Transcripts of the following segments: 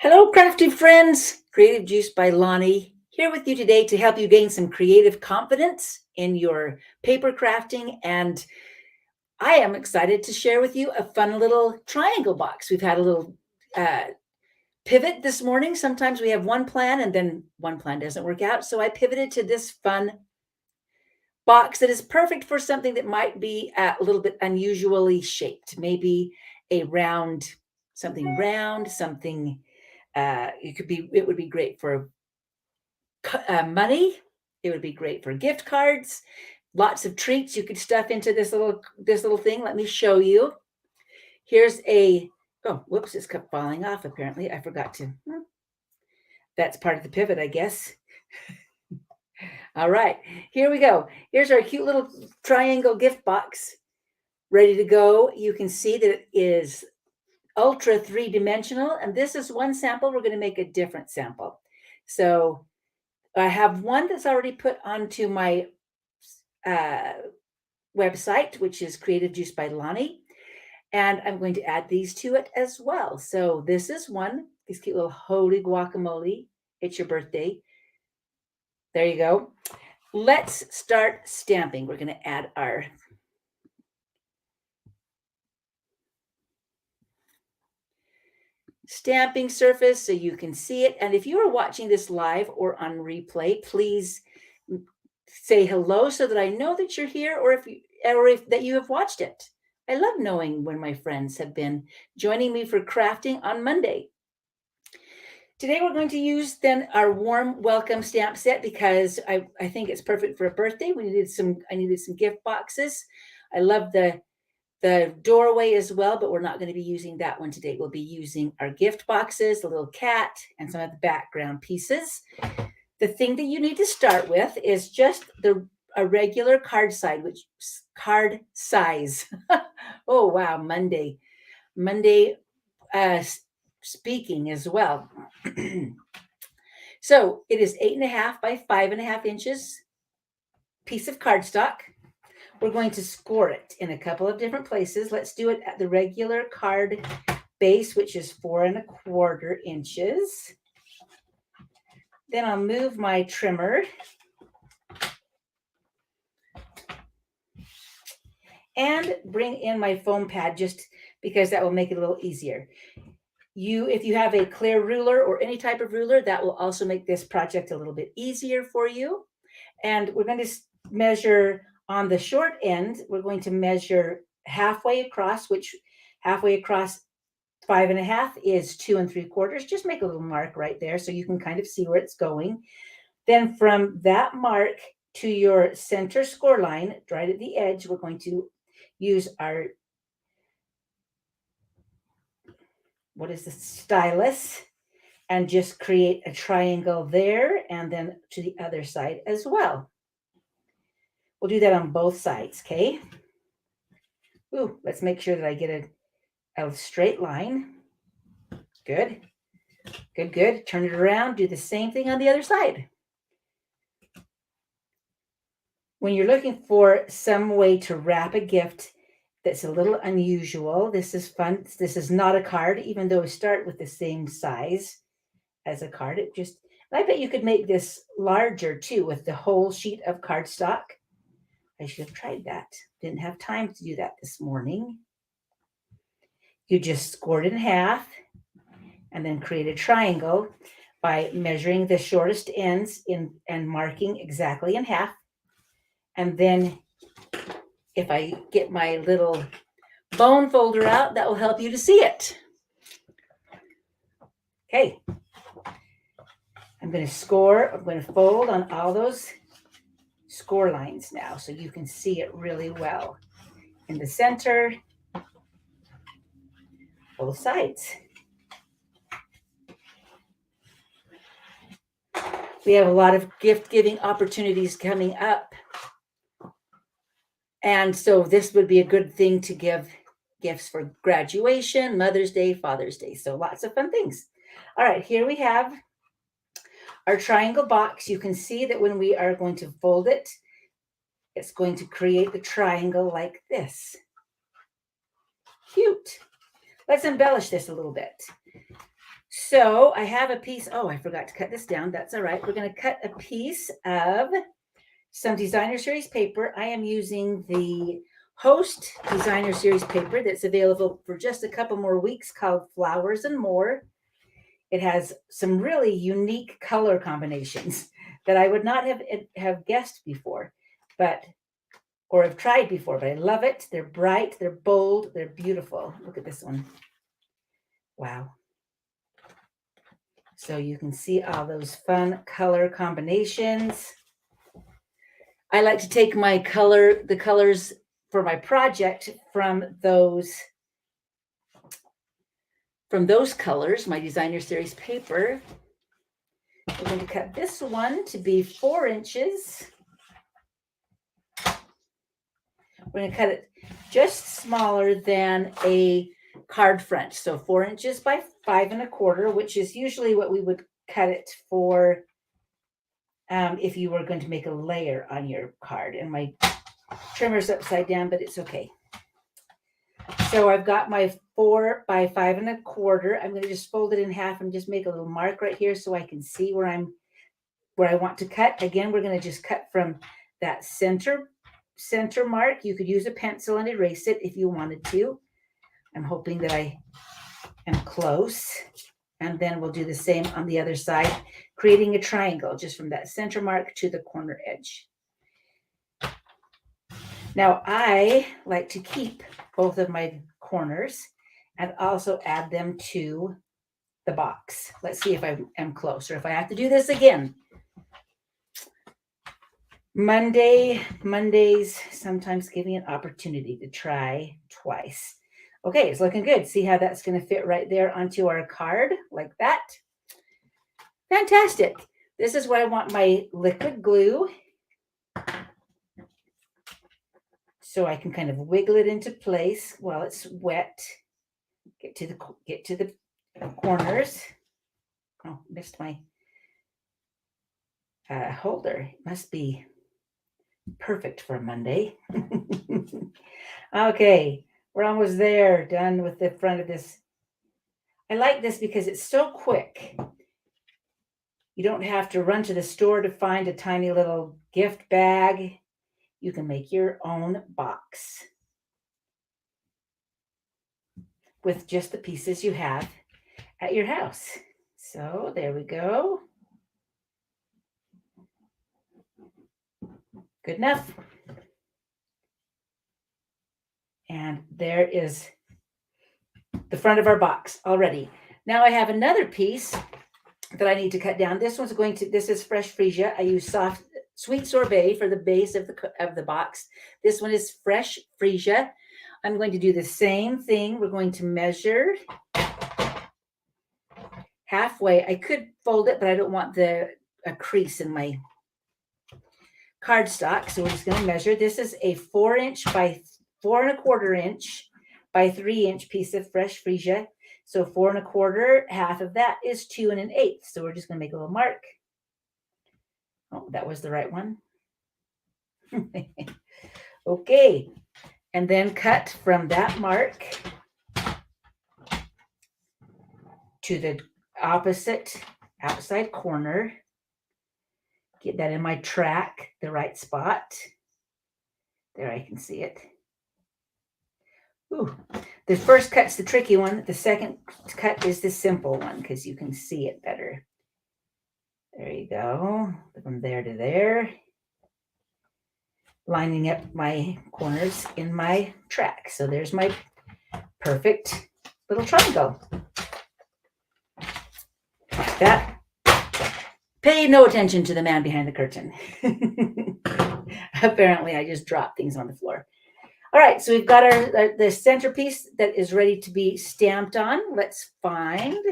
Hello, crafty friends. Creative Juice by Lonnie here with you today to help you gain some creative confidence in your paper crafting. And I am excited to share with you a fun little triangle box. We've had a little pivot this morning. Sometimes we have one plan and then one plan doesn't work out. So I pivoted to this fun box that is perfect for something that might be a little bit unusually shaped. Maybe a round, something round, something it would be great for money. It would be great for gift cards. Lots of treats you could stuff into this little thing. Let me show you. Here's a oh, whoops, it's kept falling off. Apparently, I forgot to. That's part of the pivot, I guess. All right, here we go. Here's our cute little triangle gift box, ready to go. You can see that it is ultra three-dimensional, and this is one sample. We're going to make a different sample. So I have one that's already put onto my website, which is Creative Juice by Lonnie. And I'm going to add these to it as well. So this is one, this cute little holy guacamole. It's your birthday. There you go. Let's start stamping. We're going to add our stamping surface so you can see it. And if you are watching this live or on replay, please say hello so that I know that you're here, or if that you have watched it. I love knowing when my friends have been joining me for crafting on Monday. Today we're going to use then our warm welcome stamp set because I think it's perfect for a birthday. I needed some gift boxes. I love the doorway as well, but we're not going to be using that one today. We'll be using our gift boxes, the little cat, and some of the background pieces. The thing that you need to start with is just a regular card size. Oh wow, Monday speaking as well. So it is 8.5 by 5.5 inches piece of cardstock. We're going to score it in a couple of different places. Let's do it at the regular card base, which is 4.25 inches. Then I'll move my trimmer and bring in my foam pad just because that will make it a little easier. If you have a clear ruler or any type of ruler, that will also make this project a little bit easier for you. And we're going to measure on the short end, we're going to measure halfway across, which halfway across 5.5 is 2.75. Just make a little mark right there so you can kind of see where it's going. Then from that mark to your center score line, right at the edge, we're going to use our stylus and just create a triangle there and then to the other side as well. We'll do that on both sides, okay? Ooh, let's make sure that I get a straight line. Good, good, good. Turn it around, do the same thing on the other side. When you're looking for some way to wrap a gift that's a little unusual, this is fun. This is not a card, even though we start with the same size as a card. I bet you could make this larger too with the whole sheet of cardstock. I should have tried that. Didn't have time to do that this morning. You just scored in half and then create a triangle by measuring the shortest ends and marking exactly in half. And then if I get my little bone folder out, that will help you to see it. Okay. I'm going to fold on all those score lines now so you can see it really well. In the center, both sides. We have a lot of gift-giving opportunities coming up. And so this would be a good thing to give gifts for graduation, Mother's Day, Father's Day. So lots of fun things. All right, here we have our triangle box. You can see that when we are going to fold it, it's going to create the triangle like this. Cute. Let's embellish this a little bit. So I have a piece. Oh, I forgot to cut this down. That's all right. We're going to cut a piece of some designer series paper. I am using the Host designer series paper that's available for just a couple more weeks, called Flowers and More. It has some really unique color combinations that I would not have guessed before, or have tried before, but I love it. They're bright, they're bold, they're beautiful. Look at this one. Wow. So you can see all those fun color combinations. I like to take the colors for my project from those colors, my designer series paper. We're going to cut this one to be 4 inches. We're going to cut it just smaller than a card front. So 4 inches by 5 1/4, which is usually what we would cut it for if you were going to make a layer on your card. And my trimmer's upside down, but it's okay. So I've got my 4 by 5 1/4. I'm going to just fold it in half and just make a little mark right here so I can see where I want to cut. Again, we're going to just cut from that center mark. You could use a pencil and erase it if you wanted to. I'm hoping that I am close. And then we'll do the same on the other side, creating a triangle just from that center mark to the corner edge. Now, I like to keep both of my corners and also add them to the box. Let's see if I am close, or if I have to do this again. Mondays sometimes give me an opportunity to try twice. Okay, it's looking good. See how that's going to fit right there onto our card like that? Fantastic. This is where I want my liquid glue, so I can kind of wiggle it into place while it's wet. Get to the corners. Oh, missed my holder. It must be perfect for a Monday. Okay, we're almost there. Done with the front of this. I like this because it's so quick. You don't have to run to the store to find a tiny little gift bag. You can make your own box with just the pieces you have at your house. So there we go. Good enough. And there is the front of our box already. Now I have another piece that I need to cut down. This is fresh freesia. I use sweet sorbet for the base of the box. This one is fresh freesia. I'm going to do the same thing. We're going to measure halfway. I could fold it, but I don't want a crease in my cardstock. So we're just going to measure. This is a 4 inch by 4 1/4 inch by 3 inch piece of fresh freesia. So 4 1/4, half of that is 2 1/8. So we're just going to make a little mark. Oh, that was the right one. Okay. And then cut from that mark to the opposite outside corner. Get that in my track, the right spot. There, I can see it. Ooh. The first cut's the tricky one. The second cut is the simple one because you can see it better. There you go. From there to there. Lining up my corners in my track. So there's my perfect little triangle. That. Pay no attention to the man behind the curtain. Apparently, I just dropped things on the floor. All right, so we've got the centerpiece that is ready to be stamped on. Let's find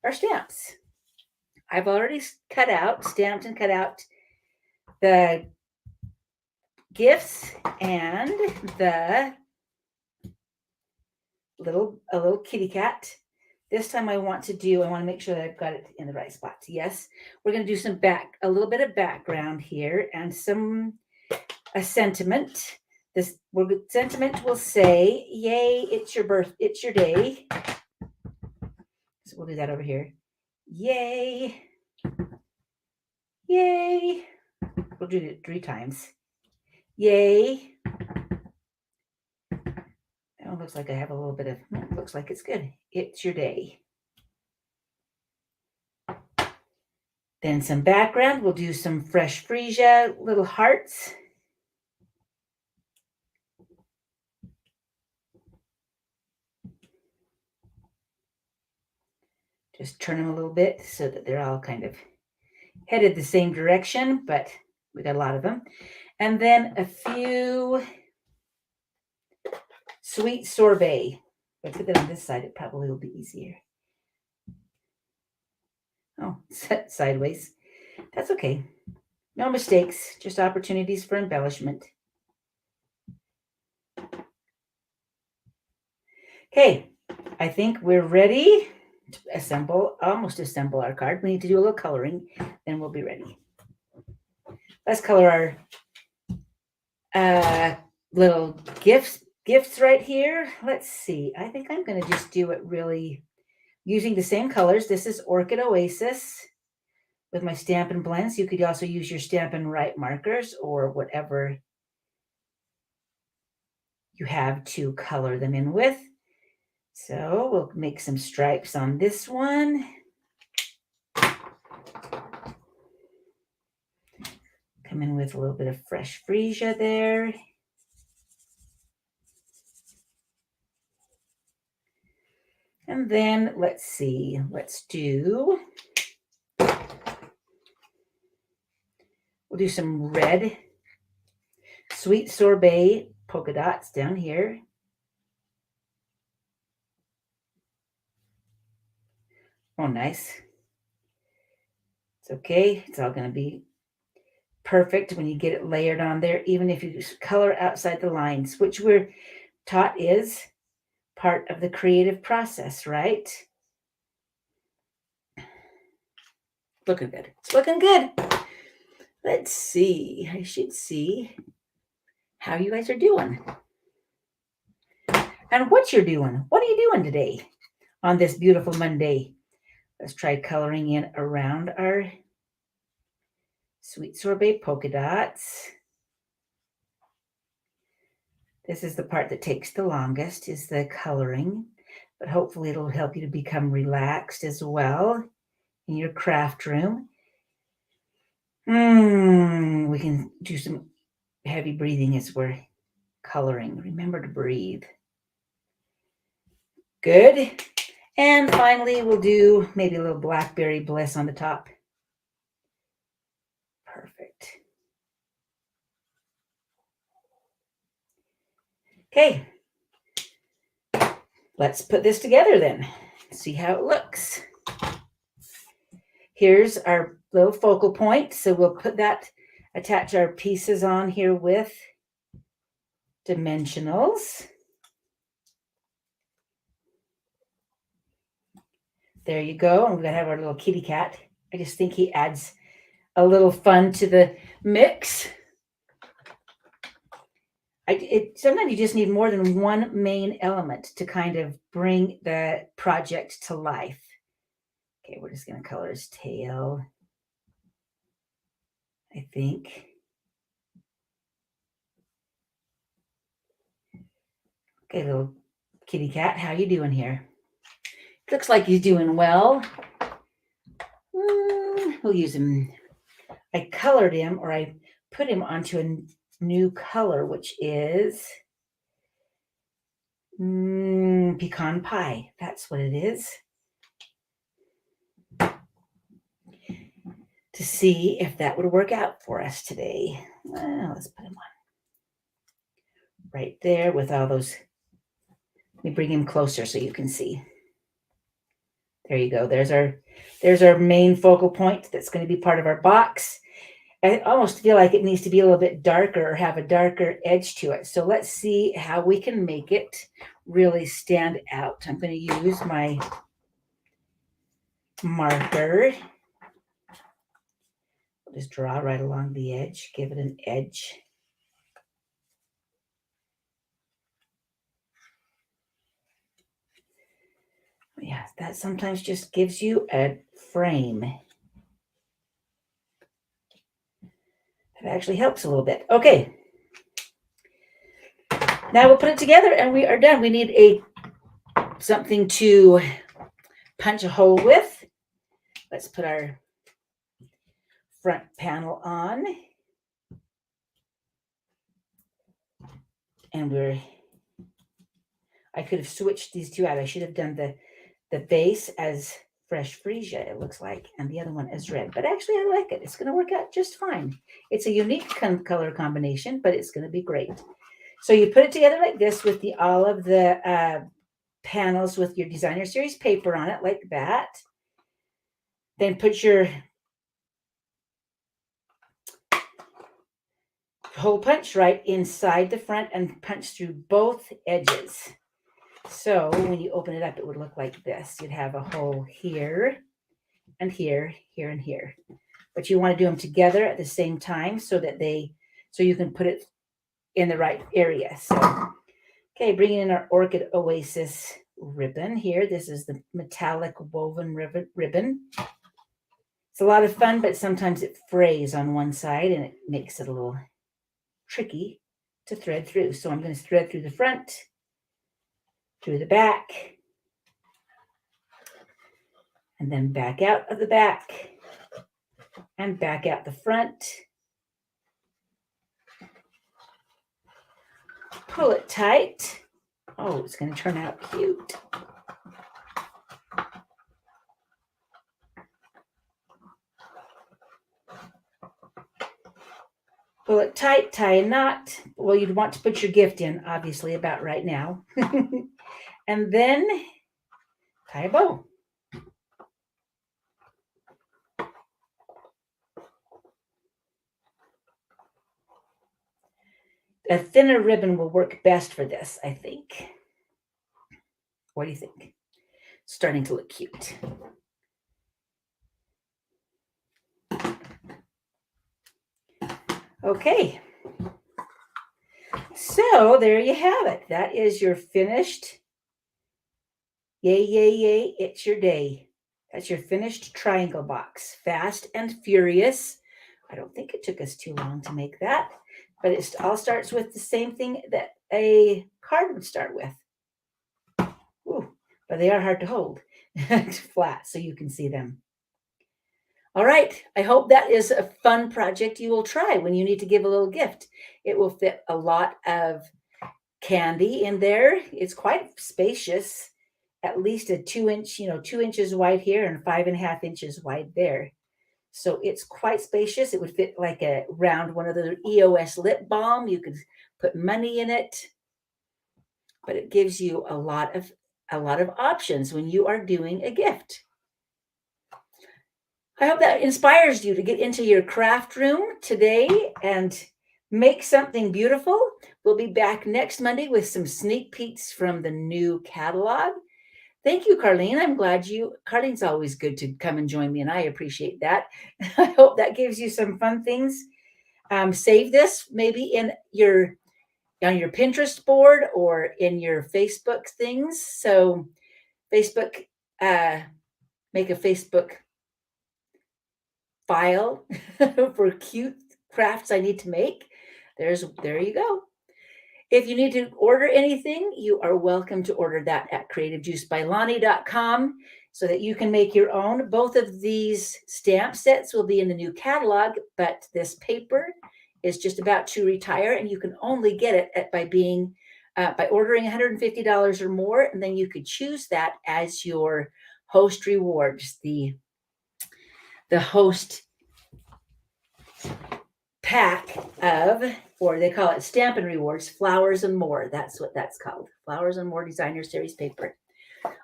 our stamps. I've already stamped and cut out the gifts and a little kitty cat. This time I want to make sure that I've got it in the right spot. Yes, we're going to do a little bit of background here and a sentiment. This sentiment will say, "Yay, it's your day." So we'll do that over here. Yay. Yay. We'll do it 3 times. Yay. Oh, looks like I have a little bit of, looks like it's good. It's your day. Then some background. We'll do some fresh freesia, little hearts. Just turn them a little bit so that they're all kind of headed the same direction, but we got a lot of them. And then a few sweet sorbet. If I put that on this side, it probably will be easier. Oh, set sideways. That's okay. No mistakes, just opportunities for embellishment. Okay, I think we're ready to almost assemble our card. We need to do a little coloring, then we'll be ready. Let's color our little gifts right here. Let's see. I think I'm going to just do it really using the same colors. This is Orchid Oasis with my Stampin' Blends. You could also use your Stampin' Write markers or whatever you have to color them in with. So we'll make some stripes on this one. Come in with a little bit of fresh freesia there. And then let's see, we'll do some red sweet sorbet polka dots down here. Oh, nice. It's okay. It's all going to be perfect when you get it layered on there, even if you color outside the lines, which we're taught is part of the creative process, right? Looking good. It's looking good. Let's see. I should see how you guys are doing and what you're doing. What are you doing today on this beautiful Monday? Let's try coloring in around our sweet sorbet polka dots. This is the part that takes the longest, is the coloring, but hopefully it'll help you to become relaxed as well in your craft room. We can do some heavy breathing as we're coloring. Remember to breathe. Good. And finally, we'll do maybe a little blackberry bliss on the top. Perfect. Okay. Let's put this together then. See how it looks. Here's our little focal point. So we'll put that, attach our pieces on here with dimensionals. There you go. And we're going to have our little kitty cat. I just think he adds a little fun to the mix. Sometimes you just need more than one main element to kind of bring the project to life. Okay, we're just going to color his tail, I think. Okay, little kitty cat, how you doing here? Looks like he's doing well. We'll use him. I colored him, or I put him onto a new color, which is pecan pie. That's what it is. To see if that would work out for us today. Well, let's put him on right there with all those. Let me bring him closer so you can see. There you go. There's our main focal point that's going to be part of our box. I almost feel like it needs to be a little bit darker or have a darker edge to it. So let's see how we can make it really stand out. I'm going to use my marker. I'll just draw right along the edge, give it an edge. We Yeah, that sometimes just gives you a frame. That actually helps a little bit. Okay. Now we'll put it together and we are done. We need something to punch a hole with. Let's put our front panel on. And I could have switched these two out. I should have done the base as fresh freesia, it looks like, and the other one as red. But actually, I like it. It's going to work out just fine. It's a unique color combination, but it's going to be great. So you put it together like this with all of the panels with your designer series paper on it, like that. Then put your hole punch right inside the front and punch through both edges. So when you open it up, it would look like this. You'd have a hole here and here, here and here. But you want to do them together at the same time so you can put it in the right area. So, okay, bringing in our Orchid Oasis ribbon here. This is the metallic woven ribbon. It's a lot of fun, but sometimes it frays on one side and it makes it a little tricky to thread through. So I'm going to thread through the front, through the back, and then back out of the back and back out the front. Pull it tight. Oh, it's going to turn out cute. Pull it tight, tie a knot. Well, you'd want to put your gift in, obviously, about right now. And then tie a bow. A thinner ribbon will work best for this, I think. What do you think? It's starting to look cute. Okay. So there you have it. That is your finished. Yay, yay, yay. It's your day. That's your finished triangle box. Fast and furious. I don't think it took us too long to make that, but it all starts with the same thing that a card would start with. Ooh, but they are hard to hold. Flat so you can see them. All right. I hope that is a fun project you will try when you need to give a little gift. It will fit a lot of candy in there. It's quite spacious, at least a 2-inch, 2 inches wide here and 5.5 inches wide there. So it's quite spacious. It would fit like around one of the EOS lip balm. You could put money in it, but it gives you a lot of options when you are doing a gift. I hope that inspires you to get into your craft room today and make something beautiful. We'll be back next Monday with some sneak peeks from the new catalog. Thank you, Carlene. I'm glad Carlene's always good to come and join me, and I appreciate that. I hope that gives you some fun things. Save this maybe on your Pinterest board or in your Facebook things. So Facebook, make a Facebook file for cute crafts I need to make. There you go. If you need to order anything, you are welcome to order that at creativejuicebyloni.com so that you can make your own. Both of these stamp sets will be in the new catalog, but this paper is just about to retire, and you can only get it by ordering $150 or more, and then you could choose that as your host rewards, the host pack of, or they call it Stampin' Rewards, Flowers and More. That's what that's called. Flowers and More Designer Series paper.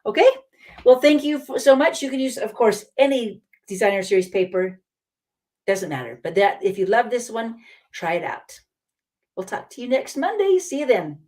Okay. Well, thank you so much. You can use, of course, any Designer Series paper. Doesn't matter. But if you love this one, try it out. We'll talk to you next Monday. See you then.